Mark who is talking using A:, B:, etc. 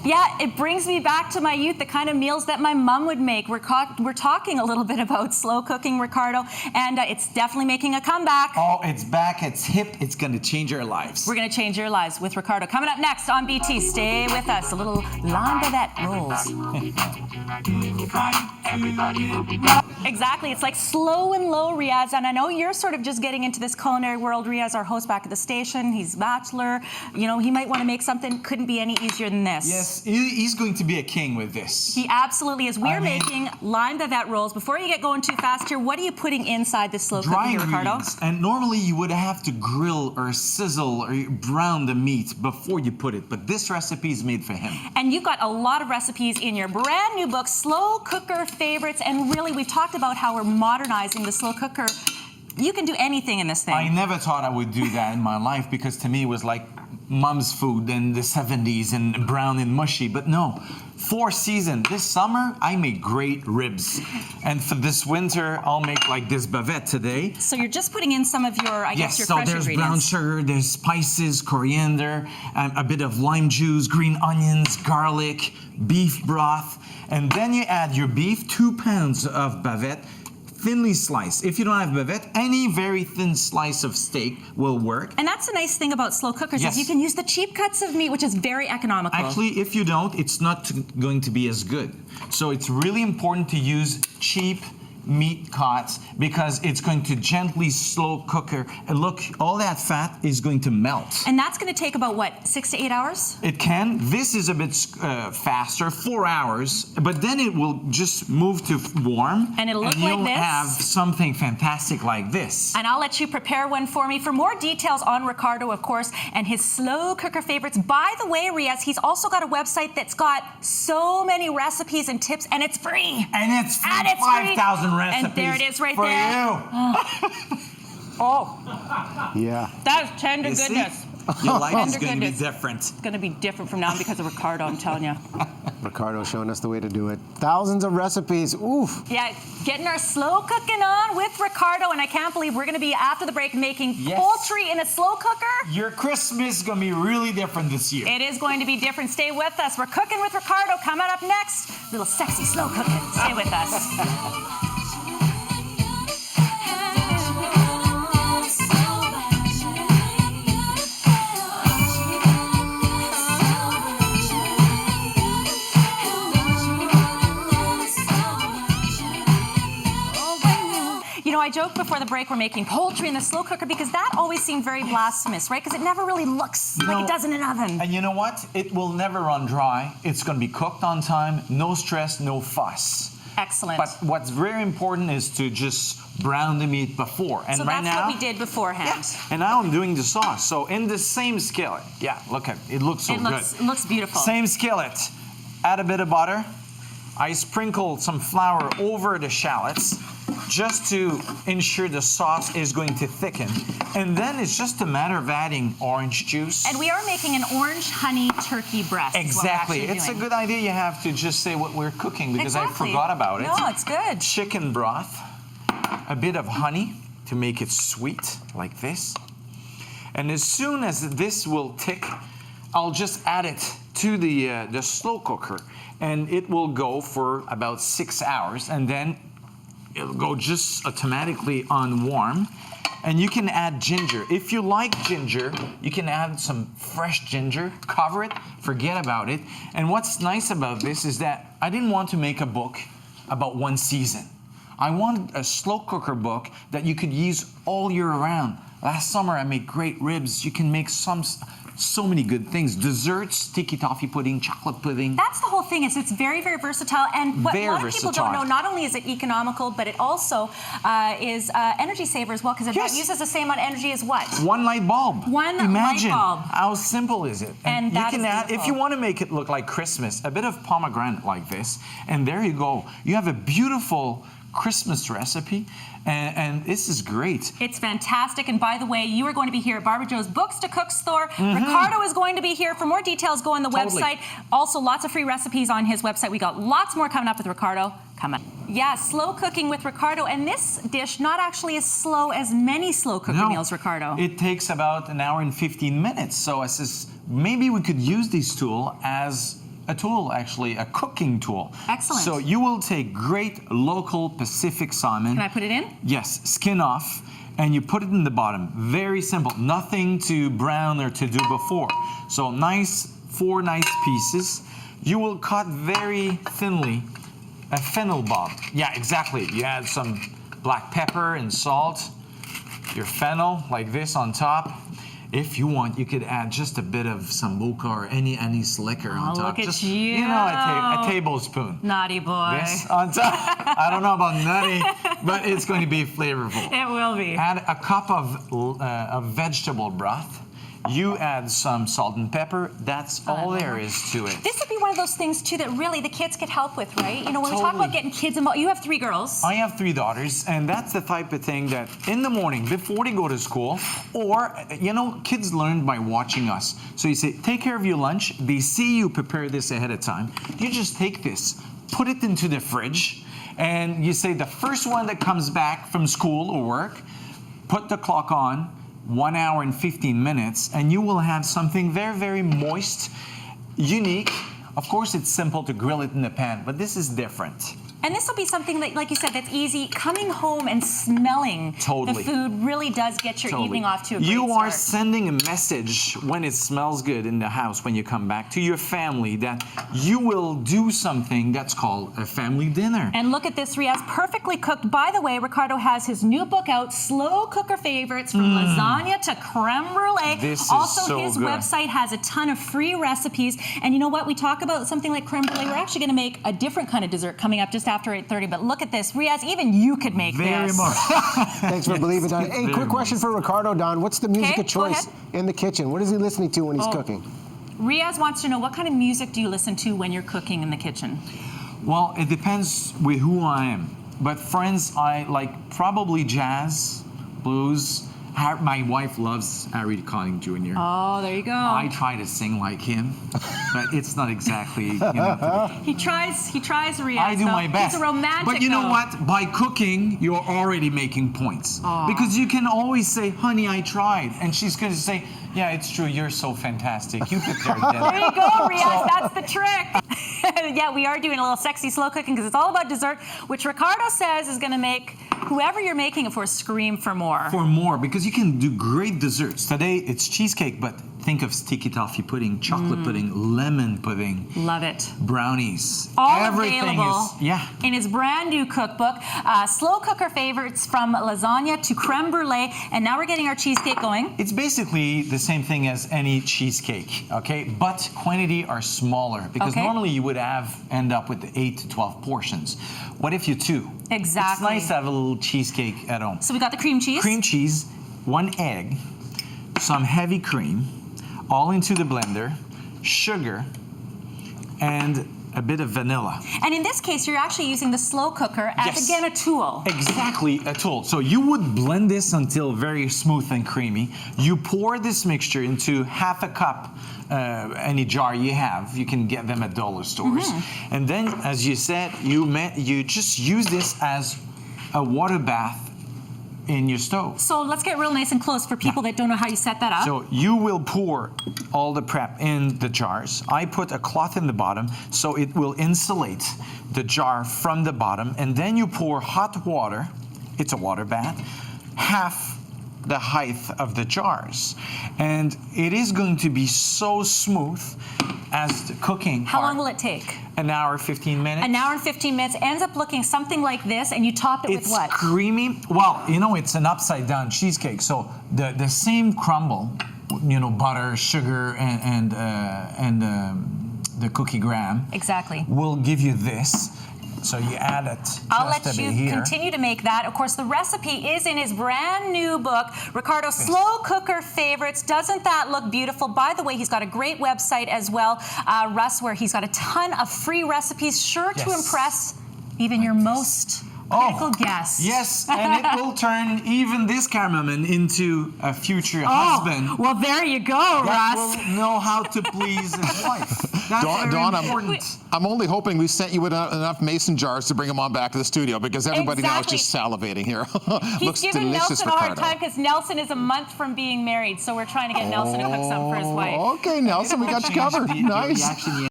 A: Yeah, it brings me back to my youth, the kind of meals that my mom would make. We're talking a little bit about slow cooking, Ricardo, and it's definitely making a comeback.
B: Oh, it's back, it's hip, it's going to change our lives.
A: We're going to change your lives with Ricardo. Coming up next on BT, stay with us. A little lamb bavette rolls. Exactly, it's like slow and low, Riaz, and I know you're sort of just getting into this culinary world. Riaz, our host back at the station, he's a bachelor. You know, he might want to make something, couldn't be any easier than this.
B: Yes, he's going to be a king with this.
A: He absolutely is. We're making lime bavette rolls. Before you get going too fast here, what are you putting inside this slow cooker here, Ricardo?
B: And normally you would have to grill or sizzle or brown the meat before you put it, but this recipe is made for him.
A: And you've got a lot of recipes in your brand new book, Slow Cooker Favorites, and really we've talked about how we're modernizing the slow cooker. You can do anything in this thing.
B: I never thought I would do that in my life because to me it was like mom's food in the 70s and brown and mushy, but no. 4 seasons. This summer, I make great ribs. And for this winter, I'll make like this bavette today.
A: So you're just putting in some of your, I guess, your fresh
B: there's
A: ingredients.
B: Brown sugar, there's spices, coriander, a bit of lime juice, green onions, garlic, beef broth. And then you add your beef, 2 pounds of bavette, thinly sliced. If you don't have bavette, any very thin slice of steak will work.
A: And that's the nice thing about slow cookers is you can use the cheap cuts of meat, which is very economical.
B: Actually, if you don't, it's not going to be as good. So it's really important to use cheap meat cuts because it's going to gently slow cooker. And look, all that fat is going to melt.
A: And that's going to take about, what, 6 to 8 hours?
B: It can. This is a bit faster, 4 hours, but then it will just move to warm.
A: And it'll look like
B: you'll
A: this.
B: have something fantastic like this.
A: And I'll let you prepare one for me. For more details on Ricardo, of course, and his slow cooker favorites. By the way, Riaz, he's also got a website that's got so many recipes and tips, and it's free.
B: And it's 5,000 recipes.
A: And there it is right
B: for
A: there.
B: You.
A: Oh.
C: Yeah.
A: That is tender goodness.
B: Your life is
A: Tender
B: going to be
A: goodness.
B: different.
A: It's going to be different from now on because of Ricardo, I'm telling you.
C: Ricardo showing us the way to do it. Thousands of recipes. Oof.
A: Yeah, getting our slow cooking on with Ricardo, and I can't believe we're going to be, after the break, making poultry in a slow cooker.
B: Your Christmas is going to be really different this year.
A: It is going to be different. Stay with us. We're cooking with Ricardo. Coming up next, little sexy slow cooking. Stay with us. You know, I joked before the break we're making poultry in the slow cooker because that always seemed very blasphemous, right? Because it never really looks like it does in an oven.
B: And you know what? It will never run dry. It's going to be cooked on time. No stress, no fuss.
A: Excellent.
B: But what's very important is to just brown the meat before. And
A: so
B: right
A: that's
B: now,
A: what we did beforehand.
B: Yeah. And now I'm doing the sauce. So in the same skillet. Yeah, look at it. It looks so good.
A: It looks beautiful.
B: Same skillet. Add a bit of butter. I sprinkle some flour over the shallots just to ensure the sauce is going to thicken. And then it's just a matter of adding orange juice.
A: And we are making an orange honey turkey breast.
B: Exactly. It's a good idea you have to just say what we're cooking because I forgot about it.
A: No, it's good.
B: Chicken broth, a bit of honey to make it sweet, like this. And as soon as this will tick, I'll just add it to the slow cooker. And it will go for about 6 hours. And then it'll go just automatically on warm. And you can add ginger. If you like ginger, you can add some fresh ginger, cover it, forget about it. And what's nice about this is that I didn't want to make a book about one season. I wanted a slow cooker book that you could use all year round. Last summer I made great ribs. You can make so many good things. Desserts, sticky toffee pudding, chocolate pudding.
A: That's the whole thing. It's very, very versatile. And what a lot of people don't know, not only is it economical, but it also is energy saver as well, because it uses the same amount of energy as what?
B: One light bulb.
A: Imagine
B: light bulb. How simple is it?
A: And
B: you can add, if you want to make it look like Christmas, a bit of pomegranate like this, and there you go. You have a beautiful Christmas recipe, and this is great.
A: It's fantastic. And by the way, you are going to be here at Barbara Jo's Books to Cook store. Ricardo is going to be here. For more details, go on the website. Also, lots of free recipes on his website. We got lots more coming up with Ricardo. Yeah, slow cooking with Ricardo. And this dish not actually as slow as many slow cooker meals, Ricardo.
B: It takes about 1 hour and 15 minutes. So I says, maybe we could use this tool as a tool, actually, a cooking tool.
A: Excellent.
B: So you will take great local Pacific salmon.
A: Can I put it in?
B: Yes, skin off, and you put it in the bottom. Very simple, nothing to brown or to do before. So four nice pieces. You will cut very thinly a fennel bob. Yeah, exactly. You add some black pepper and salt, your fennel like this on top. If you want, you could add just a bit of sambuca or any slicker on top.
A: Look at
B: just,
A: you.
B: A tablespoon.
A: Naughty boy.
B: This on top. I don't know about nutty, but it's going to be flavorful.
A: It will be.
B: Add a cup of vegetable broth. You add some salt and pepper. That's all there is to it.
A: This would be one of those things, too, that really the kids could help with, right? You know, when we talk
B: Totally.
A: about getting kids involved, you have 3 girls.
B: I have 3 daughters, and that's the type of thing that in the morning, before they go to school, or, you know, kids learn by watching us. So you say, take care of your lunch. They see you prepare this ahead of time. You just take this, put it into the fridge, and you say the first one that comes back from school or work, put the clock on, 1 hour and 15 minutes, and you will have something very, very moist, unique. Of course, it's simple to grill it in the pan, but this is different.
A: And this will be something that, like you said, that's easy. Coming home and smelling
B: Totally.
A: the food really does get your evening off to a great
B: You are
A: start.
B: sending a message when it smells good in the house when you come back to your family that you will do something that's called a family dinner.
A: And look at this, Riaz, perfectly cooked. By the way, Ricardo has his new book out, Slow Cooker Favorites from Lasagna to Creme Brulee.
B: This is
A: also,
B: so
A: his
B: good.
A: website has a ton of free recipes. And you know what? We talk about something like creme brulee. We're actually going to make a different kind of dessert coming up just after 8:30. But look at this. Riaz, even you could make
B: Very
A: this.
B: much.
C: Thanks for believing, Don. Hey,
B: Very
C: quick question for Ricardo, Don. What's the music
A: Okay,
C: of
A: go
C: choice
A: ahead.
C: in the kitchen? What is he listening to when he's cooking?
A: Riaz wants to know, what kind of music do you listen to when you're cooking in the kitchen?
B: Well, it depends with who I am. But friends, I like probably jazz, blues. My wife loves Harry Connick Jr.
A: Oh, there you go.
B: I try to sing like him, but it's not exactly, you know.
A: He tries, Riaz.
B: I do
A: though.
B: my best.
A: He's a romantic,
B: but you know
A: though.
B: what? By cooking, you're already making points. Because you can always say, honey, I tried. And she's going to say, yeah, it's true. You're so fantastic. You prepared dinner.
A: There you go, Riaz. That's the trick. Yeah, we are doing a little sexy slow cooking because it's all about dessert, which Ricardo says is going to make whoever you're making it for scream for more.
B: For more, because you can do great desserts. Today, it's cheesecake, but think of sticky toffee pudding, chocolate pudding, lemon pudding.
A: Love it.
B: Brownies.
A: All
B: Everything
A: available
B: is,
A: in his brand new cookbook, Slow Cooker Favorites from Lasagna to Creme Brulee. And now we're getting our cheesecake going.
B: It's basically the same thing as any cheesecake, okay? But quantity are smaller because
A: Okay.
B: normally you would end up with 8 to 12 portions. What if you 2?
A: Exactly.
B: It's nice to have a little cheesecake at home.
A: So we got the cream cheese.
B: Cream cheese, 1 egg, some heavy cream, all into the blender, sugar, and a bit of vanilla.
A: And in this case, you're actually using the slow cooker as,
B: Yes.
A: again, a tool.
B: Exactly, a tool. So you would blend this until very smooth and creamy. You pour this mixture into half a cup, any jar you have. You can get them at dollar stores. And then, as you said, you just use this as a water bath in your stove.
A: So let's get real nice and close for people that don't know how you set that up.
B: So you will pour all the prep in the jars. I put a cloth in the bottom so it will insulate the jar from the bottom, and then you pour hot water, it's a water bath, half the height of the jars. And it is going to be so smooth as the cooking
A: How
B: part.
A: long will it take?
B: An hour, 15 minutes.
A: An hour and 15 minutes, ends up looking something like this, and you top it with
B: It's
A: what?
B: creamy. Well, you know, it's an upside down cheesecake. So the same crumble, you know, butter, sugar, and the cookie graham
A: Exactly.
B: will give you this. So you add it just
A: I'll
B: a
A: let
B: bit
A: you
B: here.
A: continue to make that. Of course, the recipe is in his brand new book, Ricardo Slow Cooker Favorites. Doesn't that look beautiful? By the way, he's got a great website as well, Russ, where he's got a ton of free recipes, sure to
B: Yes.
A: impress even your most critical guests.
B: Yes, and it will turn even this cameraman into a future husband.
A: Well, there you go,
B: That
A: Russ.
B: will know how to please his wife. That's very
D: Dawn,
B: important.
D: I'm only hoping we sent you enough mason jars to bring them on back to the studio because everybody now is
A: Exactly.
D: just salivating here.
A: He's
D: Looks
A: giving
D: delicious,
A: Nelson a hard
D: Ricardo.
A: time because Nelson is a month from being married, so we're trying to get Nelson to cook something for his wife.
D: Okay, Nelson, we got you covered.
B: Change the
D: Nice.
B: reaction